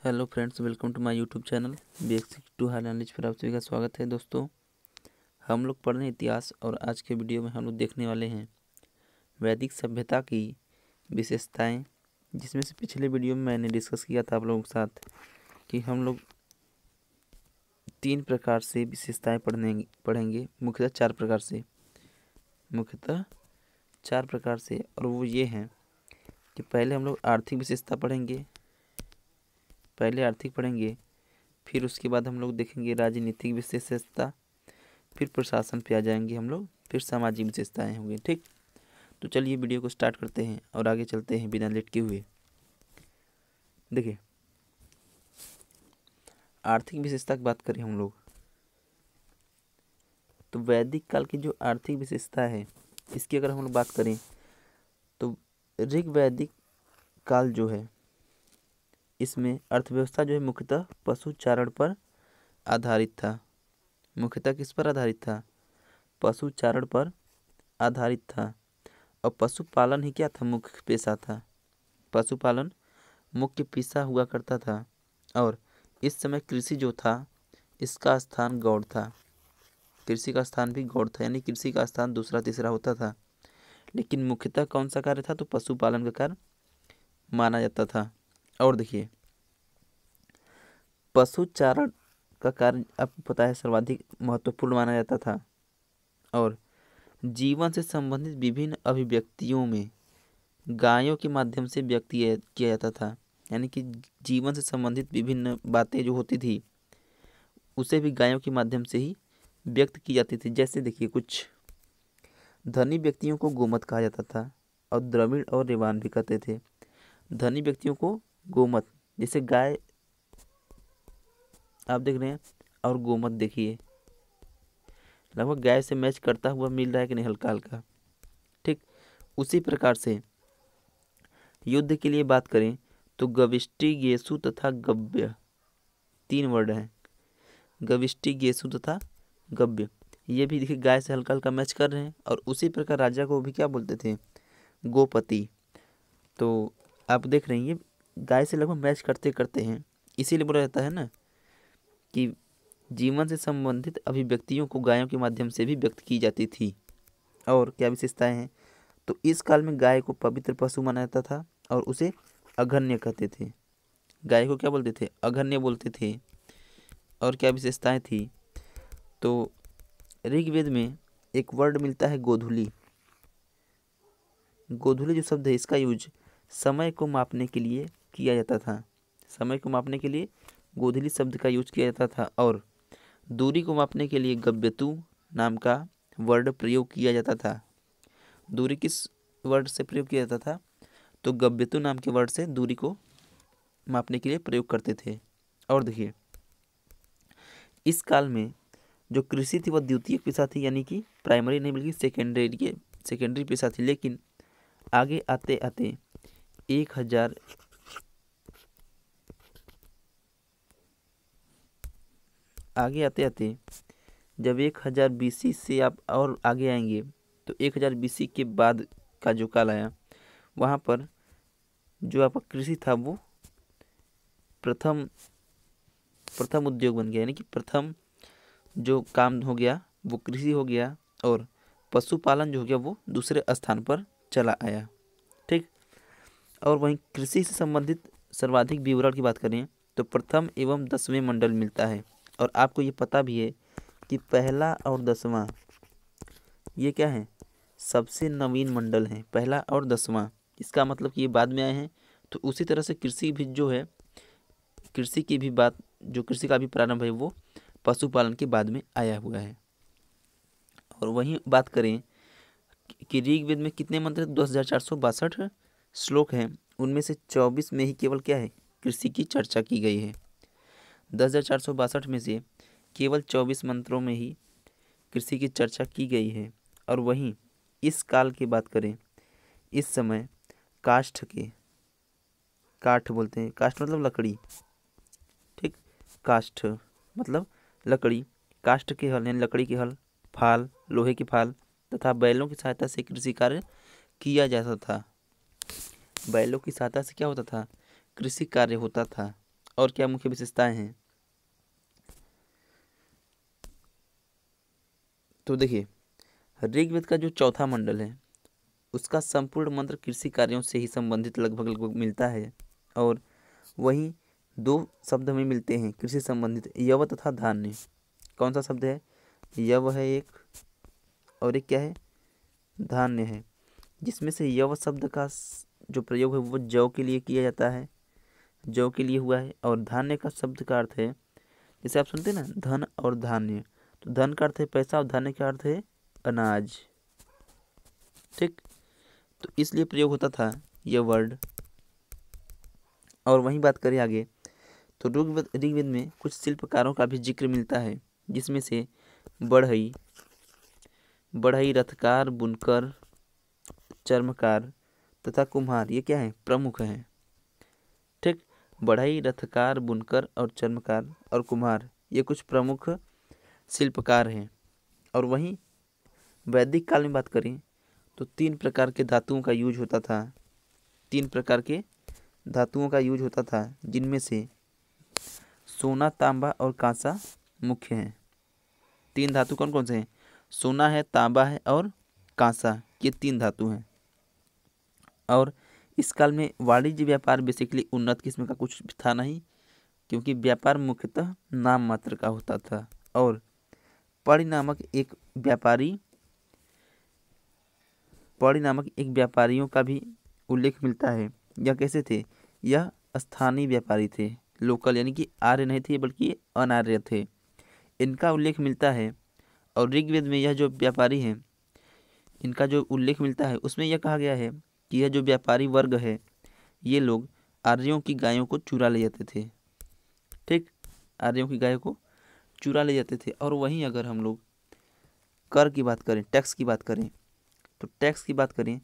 Hello friends, welcome to my YouTube channel basic to high knowledge. पर आप सभी का स्वागत है। दोस्तों, हम लोग पढ़ रहे हैं इतिहास और आज के वीडियो में हम लोग देखने वाले हैं वैदिक सभ्यता की विशेषताएं, जिसमें से पिछले वीडियो में मैंने डिस्कस किया था आप लोगों के साथ कि हम लोग 3 प्रकार से विशेषताएं पढ़ेंगे मुख्यतः 4 प्रकार से। और वो ये हैं कि पहले हम लोग आर्थिक विशेषता पढ़ेंगे, फिर उसके बाद हम लोग देखेंगे राजनीतिक विशेषता, फिर प्रशासन पे आ जाएंगे हम लोग, फिर सामाजिक विशेषताएं होंगी। ठीक, तो चलिए वीडियो को स्टार्ट करते हैं और आगे चलते हैं बिना लेट के हुए। देखिए, आर्थिक विशेषता की बात करें हम लोग तो वैदिक काल की जो आर्थिक विशेषता है इसकी अगर हम लोग बात करें तो ऋग वैदिक काल जो है इसमें अर्थव्यवस्था जो है मुख्यतः पशुचारण पर आधारित था। मुख्यतः किस पर आधारित था? पशुचारण पर आधारित था। और पशुपालन ही क्या था? मुख्य पेशा था। पशुपालन मुख्य पेशा हुआ करता था। और इस समय कृषि जो था इसका स्थान गौड़ था। कृषि का स्थान भी गौड़ था, यानी कृषि का स्थान दूसरा तीसरा होता था। लेकिन मुख्यतः कौन सा कार्य था? तो पशुपालन का कार्य माना जाता था। और देखिए, पशुचारण का कार्य आपको पता है सर्वाधिक महत्वपूर्ण माना जाता था। और जीवन से संबंधित विभिन्न अभिव्यक्तियों में गायों के माध्यम से व्यक्त किया जाता था। यानी कि जीवन से संबंधित विभिन्न बातें जो होती थी उसे भी गायों के माध्यम से ही व्यक्त की जाती थी। जैसे देखिए, कुछ धनी व्यक्तियों को गोमत कहा जाता था और द्रविड़ और रेवान भी कहते थे। धनी व्यक्तियों को गोमत, जैसे गाय आप देख रहे हैं और गोमत देखिए, लगभग गाय से मैच करता हुआ मिल रहा है कि नहीं, हल्का हल्का। ठीक, उसी प्रकार से युद्ध के लिए बात करें तो गविष्टि, गेसु तथा गव्य 3 वर्ड हैं। गविष्टि, गेसु तथा गव्य, ये भी देखिए गाय से हल्का हल्का मैच कर रहे हैं। और उसी प्रकार राजा को भी क्या बोलते थे? गोपति। तो आप देख रहे हैं ये गाय से लगभग मैच करते करते हैं। इसीलिए बोला जाता है ना कि जीवन से संबंधित अभिव्यक्तियों को गायों के माध्यम से भी व्यक्त की जाती थी। और क्या विशेषताएं हैं? तो इस काल में गाय को पवित्र पशु माना जाता था और उसे अघन्य कहते थे। गाय को क्या बोलते थे? अघन्य बोलते थे। और क्या विशेषताएं थी? तो ऋग्वेद में एक वर्ड मिलता है गोधूली। गोधूली जो शब्द है इसका यूज समय को मापने के लिए किया जाता था। समय को मापने के लिए गोधूली शब्द का यूज किया जाता था। और दूरी को मापने के लिए गव्यतु नाम का वर्ड प्रयोग किया जाता था। दूरी किस वर्ड से प्रयोग किया जाता था? तो गव्यतु नाम के वर्ड से दूरी को मापने के लिए प्रयोग करते थे। और देखिए, इस काल में जो कृषि थी वह द्वितीयक पेशा थी, यानी कि प्राइमरी नहीं बल्कि सेकेंडरी पेशा थी। लेकिन आगे आते आते 1000 जब 1000 BC से आप और आगे आएंगे तो 1000 BC के बाद का जो काल आया वहाँ पर जो आपका कृषि था वो प्रथम उद्योग बन गया। यानी कि प्रथम जो काम हो गया वो कृषि हो गया और पशुपालन जो हो गया वो दूसरे स्थान पर चला आया। ठीक, और वहीं कृषि से संबंधित सर्वाधिक विवरण की बात करें तो प्रथम एवं 10वें मंडल मिलता है। और आपको ये पता भी है कि पहला और 10वां ये क्या है? सबसे नवीन मंडल है, पहला और 10वां। इसका मतलब कि ये बाद में आए हैं। तो उसी तरह से कृषि भी जो है, कृषि की भी बात, जो कृषि का भी प्रारंभ है वो पशुपालन के बाद में आया हुआ है। और वहीं बात करें कि ऋग्वेद में कितने मंत्र? 2462 श्लोक हैं। उनमें से 24 में ही केवल क्या है? कृषि की चर्चा की गई है। 10,462 में से केवल 24 मंत्रों में ही कृषि की चर्चा की गई है। और वहीं इस काल की बात करें, इस समय काठ बोलते हैं, काष्ठ मतलब लकड़ी। ठीक, काष्ठ मतलब लकड़ी, काष्ठ के हल यानी लकड़ी के हल, फाल, लोहे की फाल तथा बैलों की सहायता से कृषि कार्य किया जाता था। बैलों की सहायता से क्या होता था? कृषि कार्य होता था। और क्या मुख्य विशेषताएं हैं? तो देखिए, ऋग्वेद का जो चौथा मंडल है उसका संपूर्ण मंत्र कृषि कार्यों से ही संबंधित लगभग लगभग मिलता है। और वहीं दो शब्द हमें मिलते हैं कृषि संबंधित, यव तथा धान्य। कौन सा शब्द है? यव है एक, और एक क्या है? धान्य है। जिसमें से यव शब्द का जो प्रयोग है वो जौ के लिए किया जाता है, जौ के लिए हुआ है। और धान्य का शब्द का अर्थ है, जैसे आप सुनते हैं ना धन और धान्य, तो धन का अर्थ है पैसा और धान्य का अर्थ है अनाज। ठीक, तो इसलिए प्रयोग होता था यह वर्ड। और वहीं बात करें आगे, तो ऋग्वेद में कुछ शिल्पकारों का भी जिक्र मिलता है, जिसमें से बढ़ई, रथकार, बुनकर, चर्मकार तथा कुम्हार, ये क्या है? प्रमुख हैं। ठीक, बढ़ई, रथकार, बुनकर और चर्मकार और कुम्हार, ये कुछ प्रमुख शिल्पकार हैं। और वहीं वैदिक काल में बात करें तो 3 प्रकार के धातुओं का यूज होता था। 3 प्रकार के धातुओं का यूज होता था, जिनमें से सोना, तांबा और कांसा मुख्य हैं। 3 धातु कौन कौन से हैं? सोना है, तांबा है और कांसा, ये 3 धातु हैं। और इस काल में वाणिज्य व्यापार बेसिकली उन्नत किस्म का कुछ था नहीं, क्योंकि व्यापार मुख्यतः नाम मात्र का होता था। और पढ़ी नामक एक व्यापारियों का भी उल्लेख मिलता है। यह कैसे थे? यह स्थानीय व्यापारी थे, लोकल, यानी कि आर्य नहीं थे बल्कि अनार्य थे, इनका उल्लेख मिलता है। और ऋग्वेद में यह जो व्यापारी हैं, इनका जो उल्लेख मिलता है उसमें यह कहा गया है कि यह जो व्यापारी वर्ग है, ये लोग आर्यों की गायों को चुरा ले जाते थे। ठीक, आर्यों की गायों को चुरा ले जाते थे। और वहीं अगर हम लोग कर की बात करें, टैक्स की बात करें,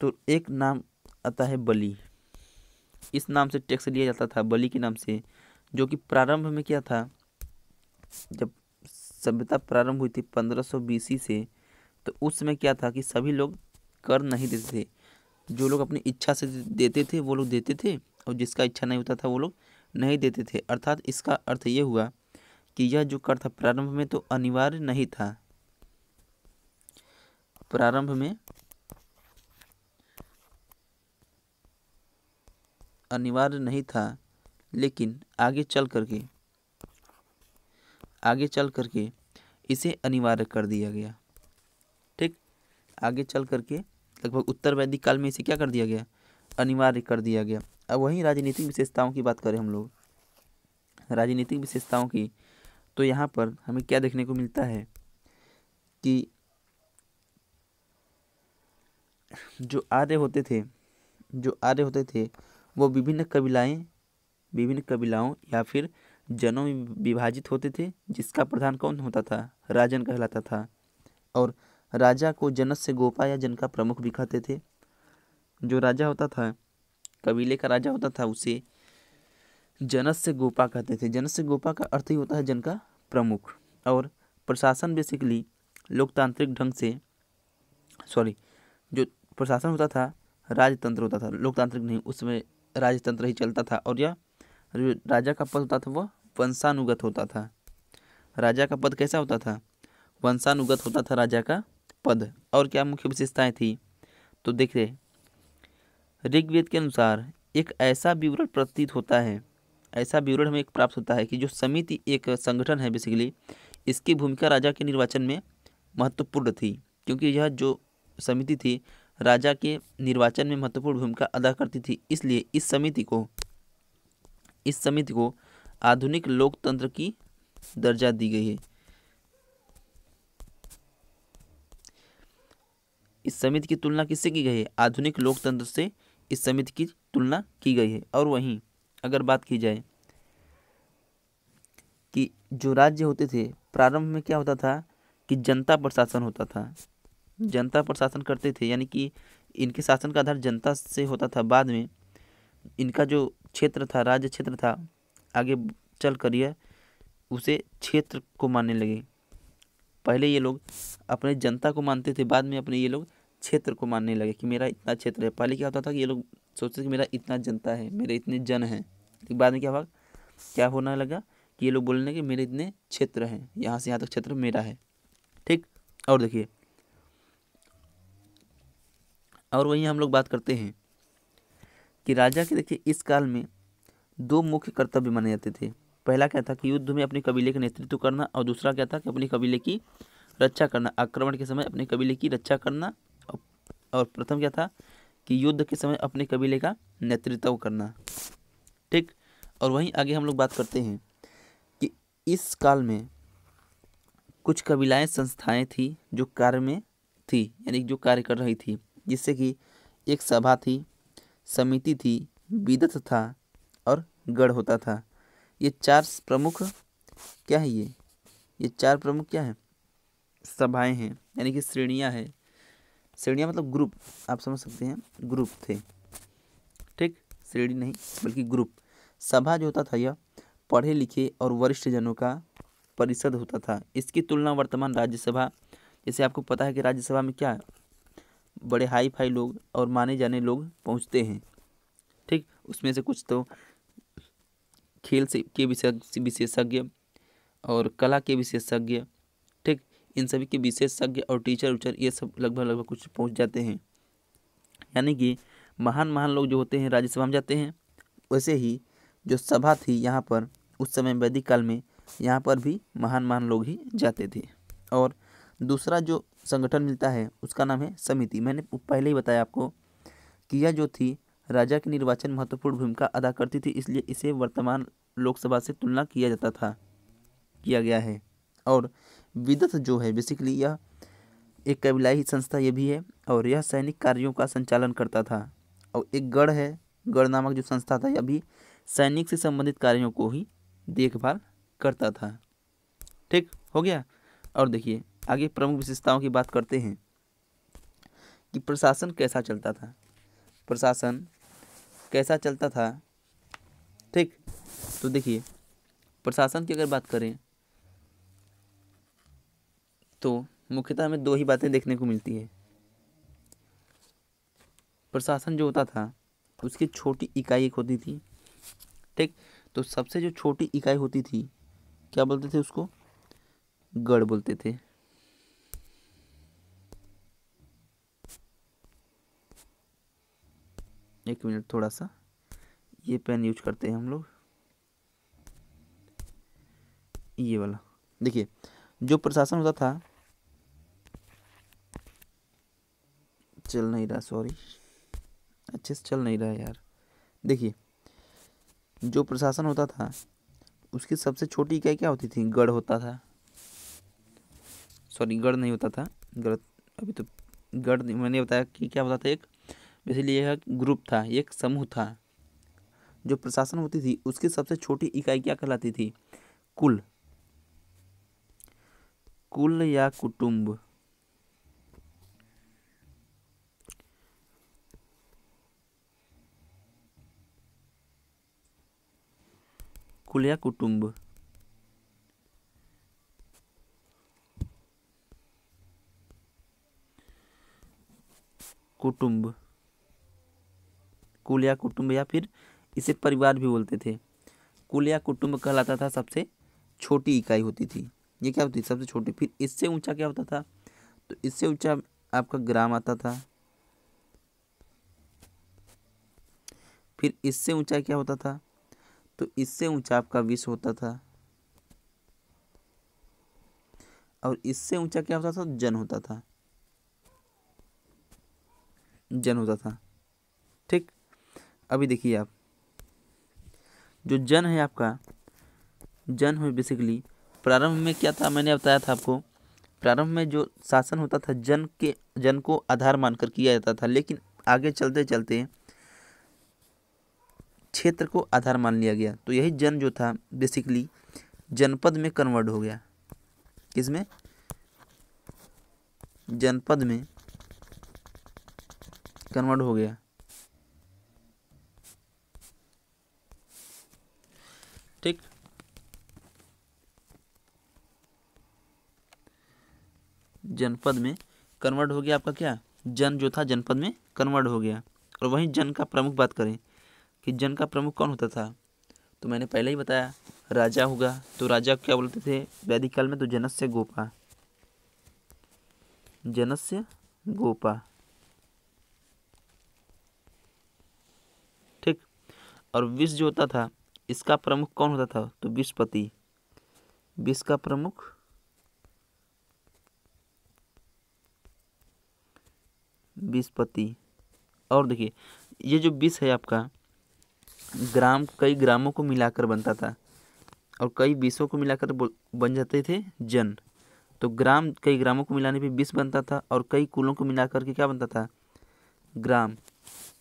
तो एक नाम आता है बलि। इस नाम से टैक्स लिया जाता था, बलि के नाम से, जो कि प्रारंभ में क्या था, जब सभ्यता प्रारंभ हुई थी 1500 BC से, तो उस समय क्या था कि सभी लोग कर नहीं देते थे। जो लोग अपनी इच्छा से देते थे वो लोग देते थे, और जिसका इच्छा नहीं होता था वो लोग नहीं देते थे। अर्थात इसका अर्थ ये हुआ कि यह जो कर था प्रारंभ में तो अनिवार्य नहीं था, प्रारंभ में अनिवार्य नहीं था, लेकिन आगे चल करके इसे अनिवार्य कर दिया गया। ठीक, आगे चल करके लगभग उत्तर वैदिक काल में इसे क्या कर दिया गया? अनिवार्य कर दिया गया। अब वहीं राजनीतिक विशेषताओं की बात करें हम लोग, राजनीतिक विशेषताओं की, तो यहाँ पर हमें क्या देखने को मिलता है कि जो आर्य होते थे वो विभिन्न कबीलाओं या फिर जनों में विभाजित होते थे, जिसका प्रधान कौन होता था? राजन कहलाता था। और राजा को जनस से गोपा या जन का प्रमुख भी कहते थे। जो राजा होता था, कबीले का राजा होता था, उसे जनस से गोपा कहते थे। जनस से गोपा का अर्थ ही होता है जन का प्रमुख। और प्रशासन बेसिकली लोकतांत्रिक ढंग से, जो प्रशासन होता था राजतंत्र होता था, लोकतांत्रिक नहीं, उसमें राजतंत्र ही चलता था। और यह जो राजा का पद होता था वह वंशानुगत होता था। राजा का पद कैसा होता था? वंशानुगत होता था राजा का पद। और क्या मुख्य विशेषताएं थी? तो देखिए, ऋग्वेद के अनुसार एक ऐसा विवरण प्रतीत होता है, ऐसा विवरण हमें एक प्राप्त होता है कि जो समिति एक संगठन है बेसिकली, इसकी भूमिका राजा के निर्वाचन में महत्वपूर्ण थी, क्योंकि यह जो समिति थी राजा के निर्वाचन में महत्वपूर्ण भूमिका अदा करती थी। इसलिए इस समिति को आधुनिक लोकतंत्र की दर्जा दी गई है। इस समिति की तुलना किससे की गई है? आधुनिक लोकतंत्र से इस समिति की तुलना की गई है। और वहीं अगर बात की जाए कि जो राज्य होते थे, प्रारंभ में क्या होता था कि जनता प्रशासन होता था, जनता प्रशासन करते थे, यानी कि इनके शासन का आधार जनता से होता था। बाद में इनका जो क्षेत्र था, राज्य क्षेत्र था, आगे चल कर यह उसे क्षेत्र को मानने लगे। पहले ये लोग अपने जनता को मानते थे, बाद में अपने ये लोग क्षेत्र को मानने लगे कि मेरा इतना क्षेत्र है। पहले क्या होता था कि ये लोग सोचते थे कि मेरा इतना जनता है, मेरे इतने जन हैं, लेकिन बाद में क्या हुआ, क्या होने लगा कि ये लोग बोलने कि मेरे इतने क्षेत्र हैं, यहाँ से यहाँ तक क्षेत्र मेरा है। ठीक, और देखिए, और वहीं हम लोग बात करते हैं कि राजा के देखिए इस काल में दो मुख्य कर्तव्य माने जाते थे। पहला क्या था कि युद्ध में अपने कबीले का नेतृत्व करना, और दूसरा क्या था कि अपने कबीले की रक्षा करना, आक्रमण के समय अपने कबीले की रक्षा करना। और प्रथम क्या था कि युद्ध के समय अपने कबीले का नेतृत्व करना। ठीक, और वहीं आगे हम लोग बात करते हैं कि इस काल में कुछ कबीलाएं संस्थाएं थी जो कार्य में थी, यानी जो कार्य कर रही थी, जिससे कि एक सभा थी, समिति थी, विदत था और गढ़ होता था। ये चार प्रमुख क्या है, ये चार प्रमुख क्या है, सभाएं हैं, यानी कि श्रेणियां हैं। श्रेणियां मतलब ग्रुप, आप समझ सकते हैं, ग्रुप थे। ठीक, श्रेणी नहीं बल्कि ग्रुप। सभा जो होता था यह पढ़े लिखे और वरिष्ठ जनों का परिषद होता था। इसकी तुलना वर्तमान राज्यसभा, जैसे आपको पता है कि राज्यसभा में क्या है, बड़े हाई फाई लोग और माने जाने लोग पहुंचते हैं। ठीक, उसमें से कुछ तो खेल से के विशेषज्ञ और कला के विशेषज्ञ, ठीक, इन सभी के विशेषज्ञ और टीचर उचर ये सब लगभग कुछ पहुंच जाते हैं। यानी कि महान महान लोग जो होते हैं राज्यसभा में जाते हैं। वैसे ही जो सभा थी यहाँ पर उस समय वैदिक काल में, यहाँ पर भी महान महान लोग ही जाते थे। और दूसरा जो संगठन मिलता है उसका नाम है समिति। मैंने पहले ही बताया आपको कि यह जो थी राजा के निर्वाचन महत्वपूर्ण भूमिका अदा करती थी, इसलिए इसे वर्तमान लोकसभा से तुलना किया गया है। और विदत जो है बेसिकली यह एक कबीलाई संस्था ये भी है, और यह सैनिक कार्यों का संचालन करता था। और एक गढ़ है, गढ़ नामक जो संस्था था, यह भी सैनिक से संबंधित कार्यों को ही देखभाल करता था। ठीक हो गया। और देखिए आगे प्रमुख विशेषताओं की बात करते हैं कि प्रशासन कैसा चलता था। प्रशासन कैसा चलता था, ठीक, तो देखिए प्रशासन की अगर बात करें तो मुख्यतः हमें दो ही बातें देखने को मिलती है। प्रशासन जो होता था उसकी छोटी इकाई एक होती थी। ठीक, तो सबसे जो छोटी इकाई होती थी क्या बोलते थे उसको, गढ़ बोलते थे। एक मिनट, थोड़ा सा ये पेन यूज करते हैं हम लोग, ये वाला। देखिए जो प्रशासन होता था, चल नहीं रहा, सॉरी, अच्छे से चल नहीं रहा है यार। देखिए जो प्रशासन होता था उसकी सबसे छोटी इकाई क्या होती थी, गढ़ होता था। सॉरी, गढ़ नहीं होता था, गढ़ अभी तो गढ़ मैंने बताया कि क्या होता था, एक बेसिकली यह ग्रुप था, एक समूह था। जो प्रशासन होती थी उसकी सबसे छोटी इकाई क्या कहलाती थी, कुल, कुल या कुटुंब। कुल या कुटुंब, कुटुंब, कुल या कुटुंब, या फिर इसे परिवार भी बोलते थे। कुल या कुटुंब कहलाता था सबसे छोटी इकाई होती थी। ये क्या होती थी, सबसे छोटी। फिर इससे ऊंचा क्या होता था, तो इससे ऊंचा आपका ग्राम आता था। फिर इससे ऊंचा क्या होता था, तो इससे ऊंचा आपका विश्व होता था। और इससे ऊंचा क्या होता था, जन होता था, जन होता था। ठीक, अभी देखिए आप, जो जन है आपका, जन है बेसिकली प्रारंभ में क्या था, मैंने बताया था आपको, प्रारंभ में जो शासन होता था जन को आधार मानकर किया जाता था, लेकिन आगे चलते चलते क्षेत्र को आधार मान लिया गया। तो यही जन जो था बेसिकली जनपद में कन्वर्ट हो गया। किसमें, जनपद में कन्वर्ट हो गया। ठीक, जनपद में कन्वर्ट हो गया आपका क्या, जन जो था जनपद में कन्वर्ट हो गया। और वहीं जन का प्रमुख बात करें कि जन का प्रमुख कौन होता था, तो मैंने पहले ही बताया राजा होगा, तो राजा क्या बोलते थे वैदिक काल में, तो जनस्य गोपा, जनस्य गोपा। ठीक। और विष जो होता था इसका प्रमुख कौन होता था, तो विषपति, विष का प्रमुख विषपति। और देखिए ये जो विष है आपका ग्राम, कई ग्रामों को मिलाकर बनता था और कई विषों को मिलाकर बन जाते थे जन। तो ग्राम, कई ग्रामों को मिलाने पे विष बनता था और कई कुलों को मिलाकर के क्या बनता था, ग्राम।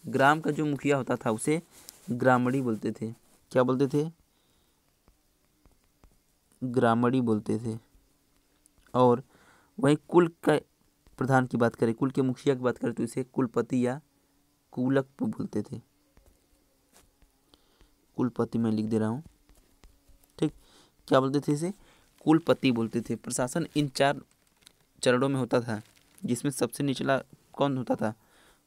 ग्राम का जो मुखिया होता था उसे ग्रामणी बोलते थे। क्या बोलते थे, ग्रामणी बोलते थे। और वहीं कुल का प्रधान की बात करें, कुल के मुखिया की बात करें तो इसे कुलपति या कुलक बोलते थे। कुलपति मैं लिख दे रहा हूँ। ठीक। क्या बोलते थे इसे, कुलपति बोलते थे। प्रशासन इन 4 चरणों में होता था, जिसमें सबसे निचला कौन होता था,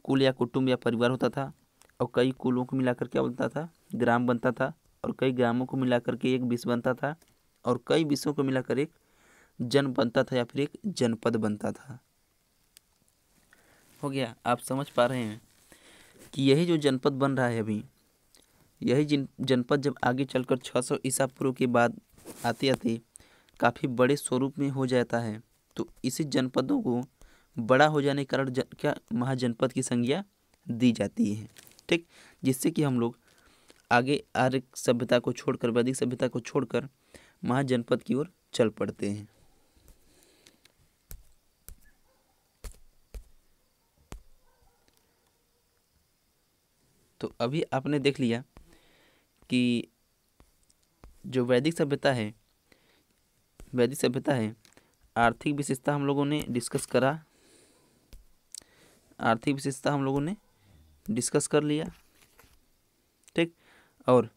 कुल या कुटुंब या परिवार होता था। और कई कुलों को मिलाकर क्या बनता था, ग्राम बनता था। और कई ग्रामों को मिलाकर के एक विष बनता था। और कई विषयों को मिलाकर एक जन बनता था या फिर एक जनपद बनता था। हो गया। आप समझ पा रहे हैं कि यही जो जनपद बन रहा है अभी, यही जनपद जब आगे चलकर 600 ईसा पूर्व के बाद आते आते काफ़ी बड़े स्वरूप में हो जाता है, तो इसी जनपदों को बड़ा हो जाने के कारण क्या महाजनपद की संज्ञा दी जाती है। ठीक। जिससे कि हम लोग आगे आर्य सभ्यता को छोड़कर, वैदिक सभ्यता को छोड़कर महाजनपद की ओर चल पड़ते हैं। तो अभी आपने देख लिया कि जो वैदिक सभ्यता है, वैदिक सभ्यता है, आर्थिक विशेषता हम लोगों ने डिस्कस करा, आर्थिक विशेषता हम लोगों ने डिस्कस कर लिया। ठीक। और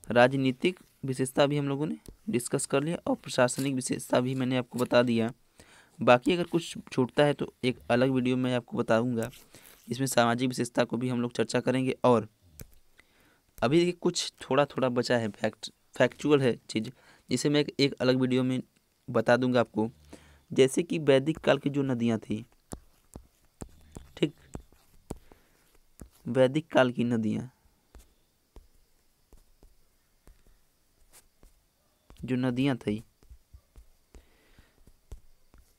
राजनीतिक विशेषता भी हम लोगों ने डिस्कस कर लिया और प्रशासनिक विशेषता भी मैंने आपको बता दिया। बाकी अगर कुछ छूटता है तो एक अलग वीडियो में आपको बताऊंगा। इसमें सामाजिक विशेषता को भी हम लोग चर्चा करेंगे। और अभी कुछ थोड़ा थोड़ा बचा है, फैक्चुअल है चीज़, जिसे मैं एक अलग वीडियो में बता दूंगा आपको। जैसे कि वैदिक काल की जो नदियाँ थी, ठीक, वैदिक काल की नदियाँ, जो नदियाँ थी,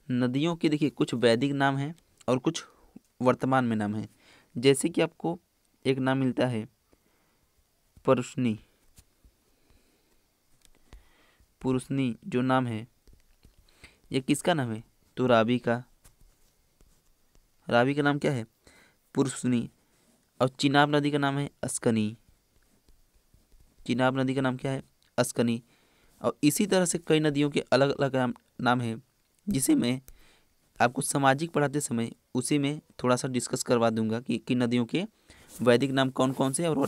नदियों के देखिए कुछ वैदिक नाम हैं और कुछ वर्तमान में नाम है। जैसे कि आपको एक नाम मिलता है पुरुषनी, पुरुषनी जो नाम है ये किसका नाम है, तो रावी का। रावी का नाम क्या है, पुरुषनी। और चिनाब नदी का नाम है अस्कनी, चिनाब नदी का नाम क्या है, अस्कनी। और इसी तरह से कई नदियों के अलग अलग नाम है, जिसे मैं आपको सामाजिक पढ़ाते समय उसी में थोड़ा सा डिस्कस करवा दूंगा कि किन नदियों के वैदिक नाम कौन कौन से और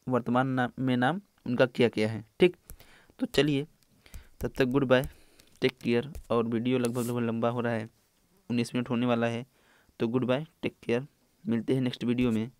वर्तमान नाम में नाम उनका क्या क्या है। ठीक। तो चलिए तब तक गुड बाय, टेक केयर। और वीडियो लगभग लंबा हो रहा है, 19 मिनट होने वाला है। तो गुड बाय, टेक केयर, मिलते हैं नेक्स्ट वीडियो में।